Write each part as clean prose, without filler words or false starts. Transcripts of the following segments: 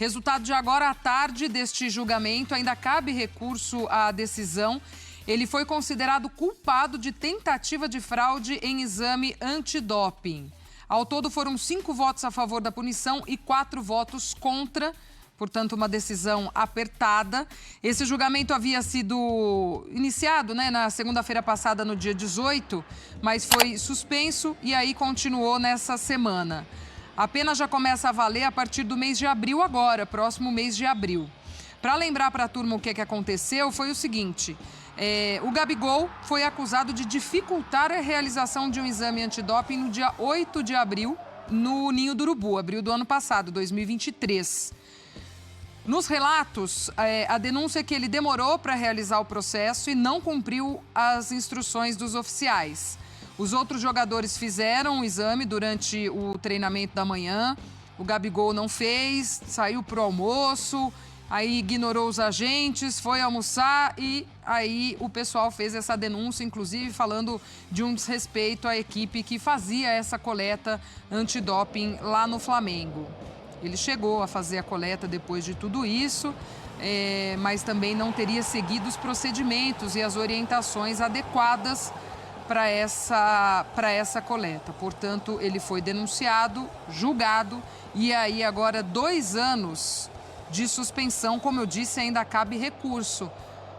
Resultado de agora à tarde deste julgamento, ainda cabe recurso à decisão. Ele foi considerado culpado de tentativa de fraude em exame antidoping. Ao todo foram 5 votos a favor da punição e 4 votos contra. Portanto, uma decisão apertada. Esse julgamento havia sido iniciado, na segunda-feira passada, no dia 18, mas foi suspenso e aí continuou nessa semana. A pena já começa a valer a partir do mês de abril agora, próximo mês de abril. Para lembrar para a turma o que aconteceu, foi o seguinte: o Gabigol foi acusado de dificultar a realização de um exame antidoping no dia 8 de abril, no Ninho do Urubu, abril do ano passado, 2023. Nos relatos, a denúncia é que ele demorou para realizar o processo e não cumpriu as instruções dos oficiais. Os outros jogadores fizeram o exame durante o treinamento da manhã. O Gabigol não fez, saiu para o almoço, aí ignorou os agentes, foi almoçar e aí o pessoal fez essa denúncia, inclusive falando de um desrespeito à equipe que fazia essa coleta antidoping lá no Flamengo. Ele chegou a fazer a coleta depois de tudo isso, mas também não teria seguido os procedimentos e as orientações adequadas para essa coleta. Portanto, ele foi denunciado, julgado e aí agora 2 anos de suspensão. Como eu disse, ainda cabe recurso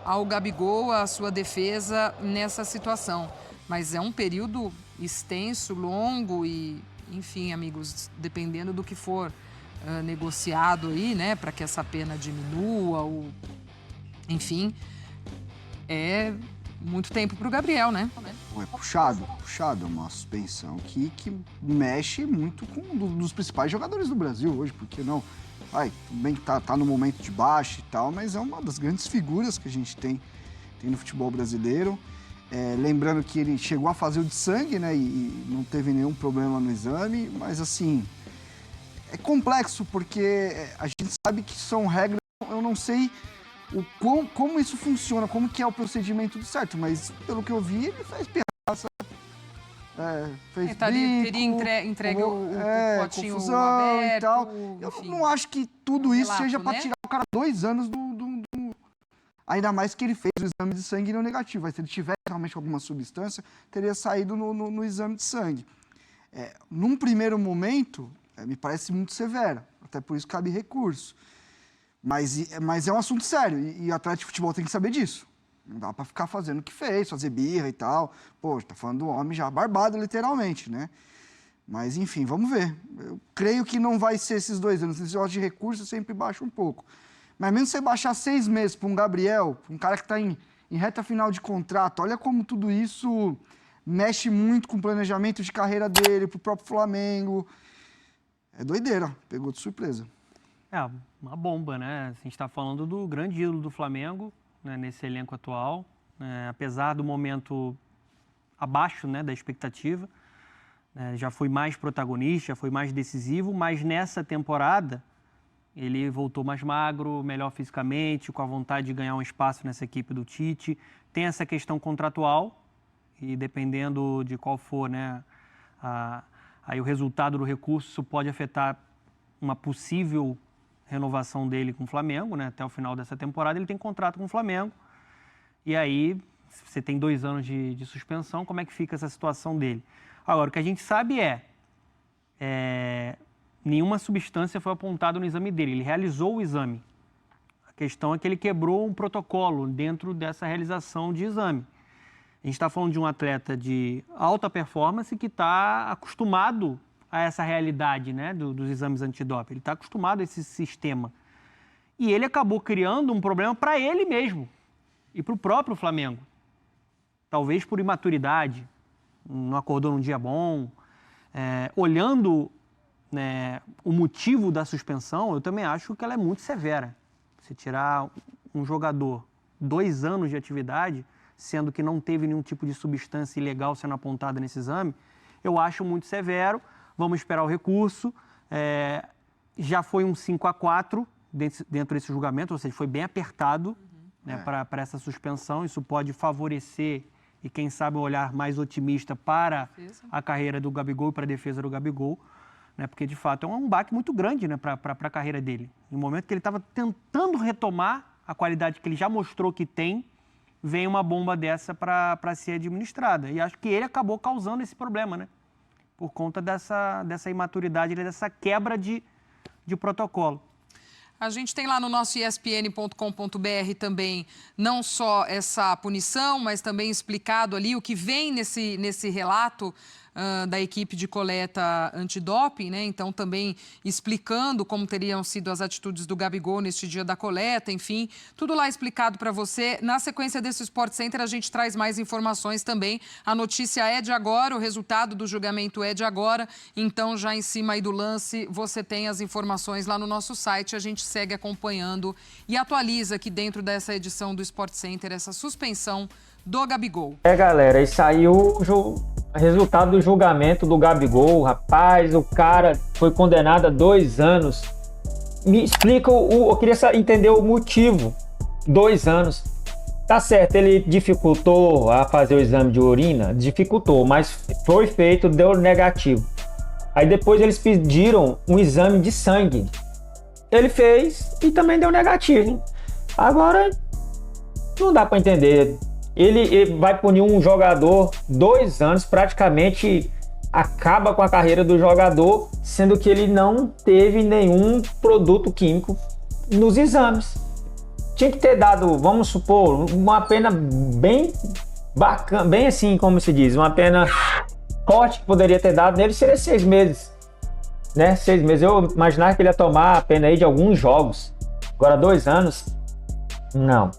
ao Gabigol, à sua defesa nessa situação. Mas é um período extenso, longo e, enfim, amigos, dependendo do que for negociado aí, para que essa pena diminua, ou enfim, é muito tempo para o Gabriel, né? É puxado, uma suspensão que mexe muito com um dos principais jogadores do Brasil hoje, porque não? Tudo bem que tá no momento de baixo e tal, mas é uma das grandes figuras que a gente tem no futebol brasileiro. Lembrando que ele chegou a fazer o de sangue, e não teve nenhum problema no exame, mas assim, é complexo, porque a gente sabe que são regras, eu não sei como isso funciona, como que é o procedimento do certo, mas pelo que eu vi, ele fez pirraça, fez teria entregue o potinho confusão aberto, e tal. enfim. Eu não acho que tudo isso Relato, seja para tirar o cara 2 anos do... Ainda mais que ele fez o exame de sangue e não negativo. Mas se ele tivesse realmente alguma substância, teria saído no exame de sangue. Num primeiro momento, me parece muito severa. Até por isso cabe recurso. Mas é um assunto sério. E o atleta de futebol tem que saber disso. Não dá para ficar fazendo o que fez, fazer birra e tal. Pô, tá falando do homem já barbado, literalmente, né? Mas, enfim, vamos ver. Eu creio que não vai ser esses 2 anos. Esse negócio de recurso sempre baixa um pouco. Mas mesmo você baixar 6 meses para um Gabriel, um cara que está em reta final de contrato, olha como tudo isso mexe muito com o planejamento de carreira dele, pro próprio Flamengo. É doideira, pegou de surpresa. É uma bomba, né? A gente está falando do grande ídolo do Flamengo, nesse elenco atual, apesar do momento abaixo, da expectativa, já foi mais protagonista, já foi mais decisivo, mas nessa temporada ele voltou mais magro, melhor fisicamente, com a vontade de ganhar um espaço nessa equipe do Tite. Tem essa questão contratual e dependendo de qual for, aí o resultado do recurso, isso pode afetar uma possível renovação dele com o Flamengo, até o final dessa temporada ele tem contrato com o Flamengo. E aí, você tem 2 anos de suspensão, como é que fica essa situação dele? Agora, o que a gente sabe nenhuma substância foi apontada no exame dele, ele realizou o exame. A questão é que ele quebrou um protocolo dentro dessa realização de exame. A gente está falando de um atleta de alta performance que está acostumado a essa realidade, dos exames antidoping. Ele está acostumado a esse sistema. E ele acabou criando um problema para ele mesmo e para o próprio Flamengo. Talvez por imaturidade, não acordou num dia bom. Olhando o motivo da suspensão, eu também acho que ela é muito severa. Você tirar um jogador 2 anos de atividade, sendo que não teve nenhum tipo de substância ilegal sendo apontada nesse exame, eu acho muito severo. Vamos esperar o recurso. Já foi um 5-4 dentro desse julgamento, ou seja, foi bem apertado para essa suspensão. Isso pode favorecer e, quem sabe, um olhar mais otimista para a carreira do Gabigol e para a defesa do Gabigol. né? Porque, de fato, é um baque muito grande, né, para a carreira dele. No momento que ele estava tentando retomar a qualidade que ele já mostrou que tem, vem uma bomba dessa para ser administrada. E acho que ele acabou causando esse problema, né? Por conta dessa imaturidade, dessa quebra de protocolo. A gente tem lá no nosso espn.com.br também não só essa punição, mas também explicado ali o que vem nesse relato da equipe de coleta antidoping, né? Então, também explicando como teriam sido as atitudes do Gabigol neste dia da coleta, enfim, tudo lá explicado para você. Na sequência desse Sport Center, a gente traz mais informações também. A notícia é de agora, o resultado do julgamento é de agora, então já em cima aí do lance, você tem as informações lá no nosso site, a gente segue acompanhando e atualiza aqui dentro dessa edição do Sport Center essa suspensão do Gabigol. Galera, e saiu o resultado do julgamento do Gabigol. Rapaz, o cara foi condenado a 2 anos. Me explica, eu queria entender o motivo. 2 anos. Tá certo, ele dificultou a fazer o exame de urina? Dificultou, mas foi feito, deu negativo. Aí depois eles pediram um exame de sangue. Ele fez e também deu negativo. Agora, não dá para entender. Ele vai punir um jogador 2 anos, praticamente acaba com a carreira do jogador, sendo que ele não teve nenhum produto químico nos exames. Tinha que ter dado, vamos supor, uma pena bem bacana, bem assim, como se diz, uma pena forte que poderia ter dado nele seria 6 meses. Né? 6 meses. Eu imaginava que ele ia tomar a pena aí de alguns jogos. Agora 2 anos, não.